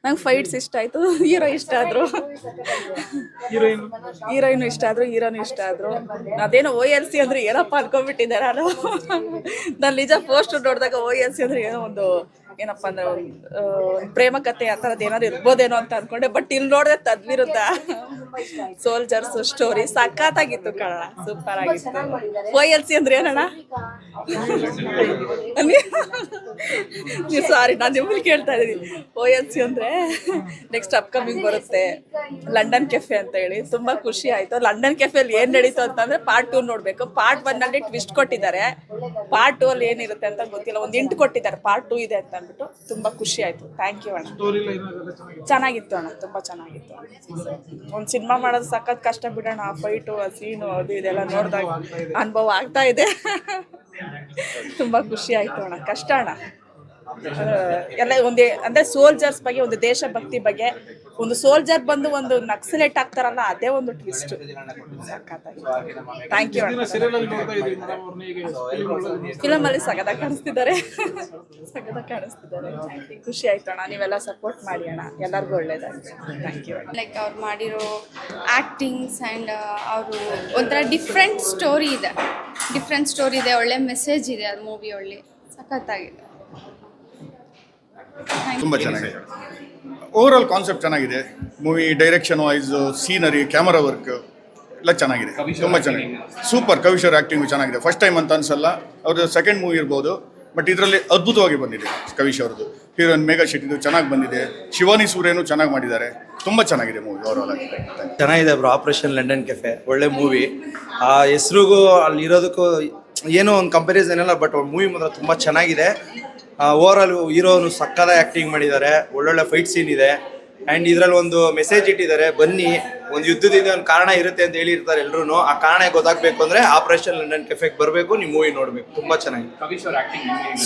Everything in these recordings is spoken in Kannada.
ನಂಗೆ ಫೈಟ್ಸ್ ಇಷ್ಟ ಆಯಿತು, ಹೀರೋ ಇಷ್ಟ ಆದರು, ಹೀರೋಯಿನ್ ಇಷ್ಟ ಆದರು, ಹೀರೋನು ಇಷ್ಟ ಆದರು. ಅದೇನೋ OLC ಅಂದರೆ ಏನಪ್ಪ ಅನ್ಕೊಂಡ್ಬಿಟ್ಟಿದ್ದೆ ನಾನು. ನಾನು ನಿಜ ಪೋಸ್ಟ್ ನೋಡಿದಾಗ OLC ಅಂದರೆ ಏನೋ ಒಂದು ಏನಪ್ಪ ಅಂದ್ರೆ ಒಂದು ಪ್ರೇಮ ಕಥೆ ಆ ಥರದ್ದು ಏನಾದ್ರು ಇರ್ಬೋದೇನೋ ಅಂತ ಅನ್ಕೊಂಡೆ. ಬಟ್ ಇಲ್ಲಿ ನೋಡಿದ್ರೆ ತದ್ವಿರುದ್ಧ ಸೋಲ್ಜರ್ಸ್ ಸ್ಟೋರಿ ಸಖತ್ತಾಗಿತ್ತು ಕನ್ನಡ, ಸೂಪರ್ ಆಗಿತ್ತು. OLC ಅಂದ್ರೆ ಏನಣ್ಣ? ಸಾರಿ, ನಾನು ನಿಮ್ಮಲ್ಲಿ ಕೇಳ್ತಾ ಇದ್ದೀನಿ. OLC ಅಂದರೆ ನೆಕ್ಸ್ಟ್ ಅಪ್ಕಮಿಂಗ್ ಬರುತ್ತೆ ಲಂಡನ್ ಕೆಫೆ ಅಂತ ಹೇಳಿ. ತುಂಬ ಖುಷಿ ಆಯಿತು. ಲಂಡನ್ ಕೆಫೆಯಲ್ಲಿ ಏನು ನಡೀತು ಅಂತಂದರೆ ಪಾರ್ಟ್ 2 ನೋಡಬೇಕು. ಪಾರ್ಟ್ 1 ಟ್ವಿಸ್ಟ್ ಕೊಟ್ಟಿದ್ದಾರೆ, ಪಾರ್ಟ್ 2 ಅಲ್ಲಿ ಏನಿರುತ್ತೆ ಅಂತ ಗೊತ್ತಿಲ್ಲ. ಒಂದು ಇಂಟು ಕೊಟ್ಟಿದ್ದಾರೆ, ಪಾರ್ಟ್ 2 ಇದೆ ಅಂತ ಅಂದ್ಬಿಟ್ಟು. ತುಂಬ ಖುಷಿ ಆಯಿತು. ಥ್ಯಾಂಕ್ ಯು ಅಣ್ಣ. ಚೆನ್ನಾಗಿತ್ತು ಅಣ್ಣ, ತುಂಬ ಚೆನ್ನಾಗಿತ್ತು. ಒಂದು ಸಿನಿಮಾ ಮಾಡೋದು ಸಖತ್ ಕಷ್ಟ ಬಿಡೋಣ. ಆ ಫೈಟು, ಆ ಸೀನು, ಅದು ಇದೆಲ್ಲ ನೋಡಿದಾಗ ಅನುಭವ ಆಗ್ತಾ ಇದೆ. ತುಂಬ ಖುಷಿ ಆಯಿತು ಅಣ್ಣ. ಕಷ್ಟ ಅಣ್ಣ ಎಲ್ಲ ಒಂದೇ ಅಂದರೆ ಸೋಲ್ಜರ್ಸ್ ಬಗ್ಗೆ, ಒಂದು ದೇಶಭಕ್ತಿ ಬಗ್ಗೆ. ಒಂದು ಸೋಲ್ಜರ್ ಬಂದು ಒಂದು ನಕ್ಸಲೇಟ್ ಆಗ್ತಾರಲ್ಲ, ಅದೇ ಒಂದು ಟ್ವಿಸ್ಟ್. ಥ್ಯಾಂಕ್ ಯು ಅಣ್ಣ. ಫಿಲಮಲ್ಲಿ ಸಗದಾಗಿ ಕಾಣಿಸ್ತಿದ್ದಾರೆ, ಸಗದಾಗಿ ಕಾಣಿಸ್ತಿದ್ದಾರೆ. ಖುಷಿ ಆಯ್ತು ಅಣ್ಣ. ನೀವೆಲ್ಲ ಸಪೋರ್ಟ್ ಮಾಡಿ ಅಣ್ಣ, ಎಲ್ಲರಿಗೂ ಒಳ್ಳೇದಾಗುತ್ತೆ. ಥ್ಯಾಂಕ್ ಯು ಅಣ್ಣ. ಲೈಕ್ ಅವ್ರು ಮಾಡಿರೋ ಆ್ಯಕ್ಟಿಂಗ್ಸ್ ಆ್ಯಂಡ್ ಅವರು ಒಂಥರ ಡಿಫ್ರೆಂಟ್ ಸ್ಟೋರಿ ಇದೆ, ಒಳ್ಳೆ ಮೆಸೇಜ್ ಇದೆ. ಅದು ಮೂವಿ ಒಳ್ಳೆ ಸಖತ್ತಾಗಿದೆ. ತುಂಬ ಚೆನ್ನಾಗಿದೆ. ಓವರ್ ಆಲ್ ಕಾನ್ಸೆಪ್ಟ್ ಚೆನ್ನಾಗಿದೆ. Movie direction wise, scenery, camera work ಎಲ್ಲ ಚೆನ್ನಾಗಿದೆ, ತುಂಬ ಚೆನ್ನಾಗಿದೆ. ಸೂಪರ್. ಕವಿಶರ್ ಆ್ಯಕ್ಟಿಂಗು ಚೆನ್ನಾಗಿದೆ. ಫಸ್ಟ್ ಟೈಮ್ ಅಂತ ಅನ್ಸಲ್ಲ, ಅವ್ರದ್ದು ಸೆಕೆಂಡ್ ಮೂವಿ ಇರ್ಬೋದು, ಬಟ್ ಇದರಲ್ಲಿ ಅದ್ಭುತವಾಗಿ ಬಂದಿದೆ ಕವಿಶ್ ಅವ್ರದ್ದು. ಹೀರೋಯಿನ್ ಮೇಘಾ ಶೆಟ್ಟಿದು ಚೆನ್ನಾಗಿ ಬಂದಿದೆ. ಶಿವಾನಿ ಸೂರ್ಯನು ಚೆನ್ನಾಗಿ ಮಾಡಿದ್ದಾರೆ. ತುಂಬ ಚೆನ್ನಾಗಿದೆ ಮೂವಿ ಓವರ್ ಆಲ್ ಆಗಿ. ಚೆನ್ನಾಗಿದೆ ಬ್ರೋ. ಆಪರೇಷನ್ ಲಂಡನ್ ಕೆಫೆ ಒಳ್ಳೆ ಮೂವಿ. ಆ ಹೆಸ್ರಿಗೂ ಅಲ್ಲಿ ಇರೋದಕ್ಕೂ ಏನೋ ಒಂದು ಕಂಪ್ಯಾರಿಸನ್ ಇಲ್ಲ, ಬಟ್ ಮೂವಿ ಮಾತ್ರ ತುಂಬ ಚೆನ್ನಾಗಿದೆ. ಓವರ್ ಆಲ್ ಹೀರೋನು ಸಕ್ಕದ ಆ್ಯಕ್ಟಿಂಗ್ ಮಾಡಿದ್ದಾರೆ. ಒಳ್ಳೊಳ್ಳೆ ಫೈಟ್ ಸೀನ್ ಇದೆ. ಆ್ಯಂಡ್ ಇದರಲ್ಲಿ ಒಂದು ಮೆಸೇಜ್ ಇಟ್ಟಿದ್ದಾರೆ, ಬನ್ನಿ ಒಂದು ಯುದ್ಧದಿಂದ ಒಂದು ಕಾರಣ ಇರುತ್ತೆ ಅಂತ ಹೇಳಿರ್ತಾರೆ ಎಲ್ಲರೂ. ಆ ಕಾರಣ ಗೊತ್ತಾಗಬೇಕು ಅಂದರೆ ಆಪರೇಷನ್ ಲಂಡನ್ ಕೆಫೆಗೆ ಬರಬೇಕು, ನೀವು ಮೂವಿ ನೋಡಬೇಕು. ತುಂಬ ಚೆನ್ನಾಗಿದೆ,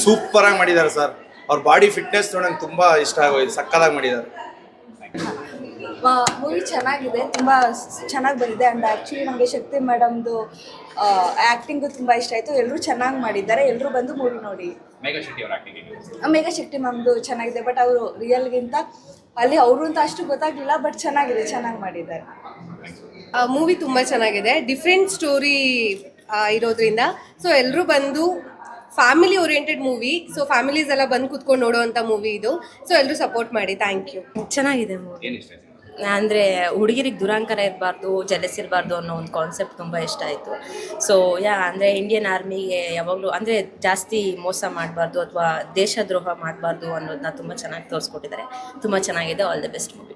ಸೂಪರಾಗಿ ಮಾಡಿದ್ದಾರೆ ಸರ್. ಅವ್ರ ಬಾಡಿ ಫಿಟ್ನೆಸ್ ನೋಡೋಂಗೆ ತುಂಬ ಇಷ್ಟ ಆಗೋಯ್ತು, ಸಕ್ಕದಾಗಿ ಮಾಡಿದ್ದಾರೆ. ಮೂವಿ ಚೆನ್ನಾಗಿದೆ, ತುಂಬ ಚೆನ್ನಾಗಿ ಬಂದಿದೆ. ಆ್ಯಂಡ್ ಆ್ಯಕ್ಚುಲಿ ನಮಗೆ ಶಕ್ತಿ ಮೇಡಮ್ದು ಆ್ಯಕ್ಟಿಂಗು ತುಂಬ ಇಷ್ಟ ಆಯಿತು. ಎಲ್ಲರೂ ಚೆನ್ನಾಗಿ ಮಾಡಿದ್ದಾರೆ, ಎಲ್ಲರೂ ಬಂದು ಮೂವಿ ನೋಡಿ. ಮೇಘಾ ಶೆಟ್ಟಿ ಮ್ಯಾಮ್ದು ಚೆನ್ನಾಗಿದೆ, ಬಟ್ ಅವರು ರಿಯಲ್ಗಿಂತ ಅಲ್ಲಿ ಅವರು ಅಂತ ಅಷ್ಟು ಗೊತ್ತಾಗಲಿಲ್ಲ, ಬಟ್ ಚೆನ್ನಾಗಿದೆ, ಚೆನ್ನಾಗಿ ಮಾಡಿದ್ದಾರೆ. ಮೂವಿ ತುಂಬ ಚೆನ್ನಾಗಿದೆ, ಡಿಫ್ರೆಂಟ್ ಸ್ಟೋರಿ ಇರೋದ್ರಿಂದ. ಸೊ ಎಲ್ಲರೂ ಬಂದು family oriented movie, so families ಎಲ್ಲ ಬಂದು ಕೂತ್ಕೊಂಡು ನೋಡೋವಂಥ ಮೂವಿ ಇದು. ಸೊ ಎಲ್ಲರೂ ಸಪೋರ್ಟ್ ಮಾಡಿ. Thank you. ಚೆನ್ನಾಗಿದೆ ಮೂವಿ. ಅಂದರೆ ಹುಡುಗಿರಿಗೆ ದುರಾಂಕರ ಇರಬಾರ್ದು, ಜಲಸ್ ಇರಬಾರ್ದು ಅನ್ನೋ ಒಂದು ಕಾನ್ಸೆಪ್ಟ್ ತುಂಬ ಇಷ್ಟ ಆಯಿತು. ಸೊ ಅಂದರೆ ಇಂಡಿಯನ್ ಆರ್ಮಿಗೆ ಯಾವಾಗಲೂ ಅಂದರೆ ಜಾಸ್ತಿ ಮೋಸ ಮಾಡಬಾರ್ದು ಅಥವಾ ದೇಶದ್ರೋಹ ಮಾಡಬಾರ್ದು ಅನ್ನೋದನ್ನ ತುಂಬ ಚೆನ್ನಾಗಿ ತೋರಿಸ್ಕೊಟ್ಟಿದ್ದಾರೆ. ತುಂಬ ಚೆನ್ನಾಗಿದೆ. All the best movie.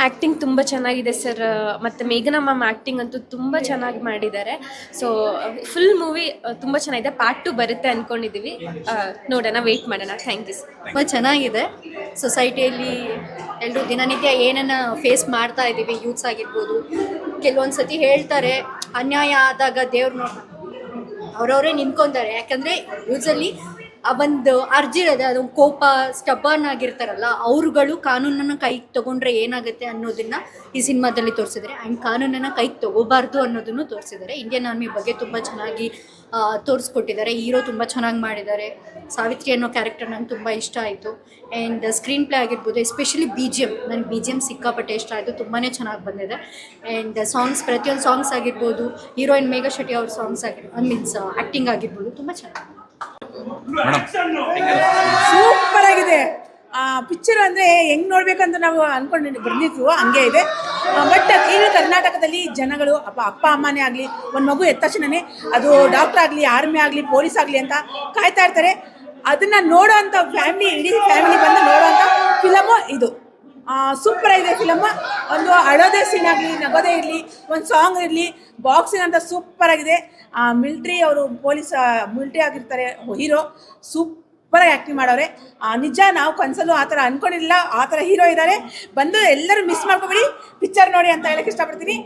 Acting ತುಂಬ ಚೆನ್ನಾಗಿದೆ ಸರ್. ಮತ್ತು ಮೇಘನಾ ಮ್ಯಾಮ್ ಆ್ಯಕ್ಟಿಂಗ್ ಅಂತೂ ತುಂಬ ಚೆನ್ನಾಗಿ ಮಾಡಿದ್ದಾರೆ. ಸೊ ಫುಲ್ ಮೂವಿ ತುಂಬ ಚೆನ್ನಾಗಿದೆ. ಪಾರ್ಟ್ 2 ಬರುತ್ತೆ ಅಂದ್ಕೊಂಡಿದ್ದೀವಿ, ನೋಡೋಣ, ವೆಯ್ಟ್ ಮಾಡೋಣ. Thank you sir. ತುಂಬ ಚೆನ್ನಾಗಿದೆ. ಸೊಸೈಟಿಯಲ್ಲಿ ಎಲ್ಲರೂ ದಿನನಿತ್ಯ ಏನನ್ನು ಫೇಸ್ ಮಾಡ್ತಾ ಇದ್ದೀವಿ, ಯೂತ್ಸ್ ಆಗಿರ್ಬೋದು. ಕೆಲವೊಂದು ಸತಿ ಹೇಳ್ತಾರೆ ಅನ್ಯಾಯ ಆದಾಗ ದೇವ್ರು ಅವರವರೇ ನಿಂತ್ಕೊತಾರೆ. ಯಾಕಂದರೆ ಯೂಸಲ್ಲಿ ಆ ಒಂದು ಅರ್ಜಿ ಇರೋದೆ, ಅದೊಂದು ಕೋಪ, ಸ್ಟಬರ್ನ್ ಆಗಿರ್ತಾರಲ್ಲ, ಅವ್ರುಗಳು ಕಾನೂನನ್ನು ಕೈಗೆ ತೊಗೊಂಡ್ರೆ ಏನಾಗುತ್ತೆ ಅನ್ನೋದನ್ನು ಈ ಸಿನಿಮಾದಲ್ಲಿ ತೋರಿಸಿದ್ದಾರೆ. ಆ್ಯಂಡ್ ಕಾನೂನನ್ನು ಕೈಗೆ ತೊಗೋಬಾರ್ದು ಅನ್ನೋದನ್ನು ತೋರಿಸಿದ್ದಾರೆ. ಇಂಡಿಯನ್ ಆರ್ಮಿ ಬಗ್ಗೆ ತುಂಬ ಚೆನ್ನಾಗಿ ತೋರಿಸ್ಕೊಟ್ಟಿದ್ದಾರೆ. ಹೀರೋ ತುಂಬ ಚೆನ್ನಾಗಿ ಮಾಡಿದ್ದಾರೆ. ಸಾವಿತ್ರಿ ಅನ್ನೋ ಕ್ಯಾರೆಕ್ಟರ್ ನಂಗೆ ತುಂಬ ಇಷ್ಟ ಆಯಿತು. ಆ್ಯಂಡ್ ಸ್ಕ್ರೀನ್ ಪ್ಲೇ ಆಗಿರ್ಬೋದು, ಎಸ್ಪೆಷಲಿ BGM, ನನಗೆ BGM ಸಿಕ್ಕಾಪಟ್ಟೆ ಇಷ್ಟ ಆಯಿತು. ತುಂಬಾ ಚೆನ್ನಾಗಿ ಬಂದಿದೆ. ಆ್ಯಂಡ್ ಸಾಂಗ್ಸ್, ಪ್ರತಿಯೊಂದು ಸಾಂಗ್ಸ್ ಆಗಿರ್ಬೋದು, ಹೀರೋಯಿನ್ ಮೇಘಾ ಶೆಟ್ಟಿ ಅವ್ರ ಸಾಂಗ್ಸ್ ಮೀನ್ಸ್ ಆ್ಯಕ್ಟಿಂಗ್ ಆಗಿರ್ಬೋದು, ತುಂಬ ಚೆನ್ನಾಗಿ. ಸೂಪರ್ ಆಗಿದೆ. ಪಿಕ್ಚರ್ ಅಂದರೆ ಹೆಂಗೆ ನೋಡ್ಬೇಕಂತ ನಾವು ಅಂದ್ಕೊಂಡು ಬಂದಿದ್ವು, ಹಂಗೆ ಇದೆ. ಬಟ್ ಇಲ್ಲಿ ಕರ್ನಾಟಕದಲ್ಲಿ ಜನಗಳು ಅಪ್ಪ ಅಮ್ಮನೇ ಆಗಲಿ, ಒಂದು ಮಗು ಎದ್ದ ತಕ್ಷಣವೇ ಅದು ಡಾಕ್ಟರ್ ಆಗಲಿ, ಆರ್ಮಿ ಆಗಲಿ, ಪೊಲೀಸ್ ಆಗಲಿ ಅಂತ ಕಾಯ್ತಾ ಇರ್ತಾರೆ. ಅದನ್ನು ನೋಡೋ ಅಂಥ ಫ್ಯಾಮಿಲಿ, ಇಡೀ ಫ್ಯಾಮಿಲಿ ಬಂದು ನೋಡೋ ಅಂಥ ಫಿಲಮು ಇದು. ಸೂಪರ್ ಆಗಿದೆ ಫಿಲಮ್. ಒಂದು ಅಳೋದೇ ಸೀನ್ ಆಗಲಿ, ನಗೋದೇ ಇರಲಿ, ಒಂದು ಸಾಂಗ್ ಇರಲಿ, ಬಾಕ್ಸಿಂಗ್ ಅಂತ ಸೂಪರ್ ಆಗಿದೆ. ಮಿಲ್ಟ್ರಿ ಅವರು ಮಿಲ್ಟ್ರಿ ಆಗಿರ್ತಾರೆ ಹೀರೋ, ಸೂಪರಾಗಿ ಆ್ಯಕ್ಟಿಂಗ್ ಮಾಡೋರೆ. ನಿಜ ನಾವು ಕನ್ಸಲ್ಲೂ ಆ ಥರ ಅಂದ್ಕೊಂಡಿರಲಿಲ್ಲ, ಆ ಥರ ಹೀರೋ ಇದ್ದಾರೆ. ಬಂದು ಎಲ್ಲರೂ ಮಿಸ್ ಮಾಡ್ಕೊಬೇಡಿ, ಪಿಕ್ಚರ್ ನೋಡಿ ಅಂತ ಹೇಳಕ್ಕೆ ಇಷ್ಟಪಡ್ತೀನಿ.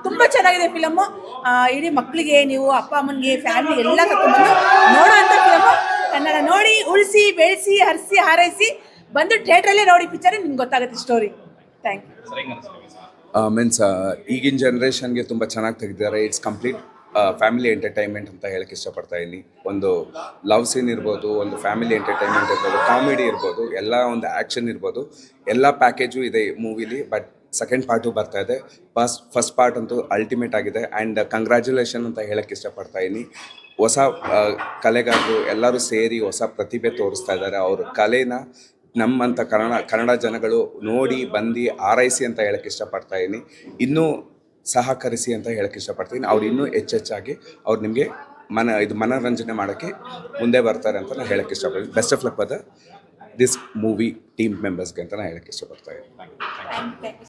ತುಂಬ ಚೆನ್ನಾಗಿದೆ ಫಿಲಮ್ಮು. ಇಡೀ ಮಕ್ಕಳಿಗೆ, ನೀವು ಅಪ್ಪ ಅಮ್ಮನಿಗೆ, ಫ್ಯಾಮಿಲಿ ಎಲ್ಲ ಕರ್ಕೊಂಡ್ಬಂದು ನೋಡೋ ಅಂಥ ಫಿಲಮ್ಮು. ಕನ್ನಡ ನೋಡಿ, ಉಳಿಸಿ, ಬೆಳೆಸಿ, ಹರಿಸಿ, ಹಾರೈಸಿ ಬಂದು ಥಿಯೇಟ್ರಲ್ಲೇ ನೋಡಿ ಪಿಕ್ಚರ್, ನಿಮ್ಗೆ ಗೊತ್ತಾಗುತ್ತೆ ಸ್ಟೋರಿ. Thank you. ಮೀನ್ಸ್ ಈಗಿನ ಜನ್ರೇಷನ್ಗೆ ತುಂಬ ಚೆನ್ನಾಗಿ ತೆಗೆದಿದ್ದಾರೆ. ಇಟ್ಸ್ ಕಂಪ್ಲೀಟ್ ಫ್ಯಾಮಿಲಿ ಎಂಟರ್ಟೈನ್ಮೆಂಟ್ ಅಂತ ಹೇಳಕ್ಕೆ ಇಷ್ಟಪಡ್ತಾ ಇದ್ದೀನಿ. ಒಂದು ಲವ್ ಸೀನ್ ಇರ್ಬೋದು, ಒಂದು ಫ್ಯಾಮಿಲಿ ಎಂಟರ್ಟೈನ್ಮೆಂಟ್ ಇರ್ಬೋದು, ಕಾಮಿಡಿ ಇರ್ಬೋದು, ಎಲ್ಲ ಒಂದು ಆ್ಯಕ್ಷನ್ ಇರ್ಬೋದು, ಎಲ್ಲ ಪ್ಯಾಕೇಜು ಇದೆ ಮೂವಿಲಿ. ಬಟ್ ಸೆಕೆಂಡ್ ಪಾರ್ಟು ಬರ್ತಾ ಇದೆ. ಫಸ್ಟ್ ಪಾರ್ಟ್ ಅಂತೂ ಅಲ್ಟಿಮೇಟ್ ಆಗಿದೆ ಆ್ಯಂಡ್ ಕಂಗ್ರ್ಯಾಚುಲೇಷನ್ ಅಂತ ಹೇಳಕ್ಕೆ ಇಷ್ಟಪಡ್ತಾ ಇದ್ದೀನಿ. ಹೊಸ ಕಲೆಗಾರರು ಎಲ್ಲರೂ ಸೇರಿ ಹೊಸ ಪ್ರತಿಭೆ ತೋರಿಸ್ತಾ ಇದ್ದಾರೆ. ಅವ್ರ ಕಲೆನ ನಮ್ಮಂಥ ಕನ್ನಡ ಜನಗಳು ನೋಡಿ ಬಂದು ಆರೈಸಿ ಅಂತ ಹೇಳಕ್ಕೆ ಇಷ್ಟಪಡ್ತಾ ಇದ್ದೀನಿ. ಇನ್ನೂ ಸಹಕರಿಸಿ ಅಂತ ಹೇಳಕ್ಕೆ ಇಷ್ಟಪಡ್ತೀನಿ. ಅವ್ರು ಇನ್ನೂ ಹೆಚ್ಚೆಚ್ಚಾಗಿ ಅವ್ರು ನಿಮಗೆ ಮನೋರಂಜನೆ ಮಾಡೋಕ್ಕೆ ಮುಂದೆ ಬರ್ತಾರೆ ಅಂತ ನಾನು ಹೇಳಕ್ಕೆ ಇಷ್ಟಪಡ್ತೀನಿ. Best of luck for this movie team ಮೆಂಬರ್ಸ್ಗೆ ಅಂತ ನಾನು ಹೇಳಕ್ಕೆ ಇಷ್ಟಪಡ್ತಾ ಇದ್ದೀನಿ.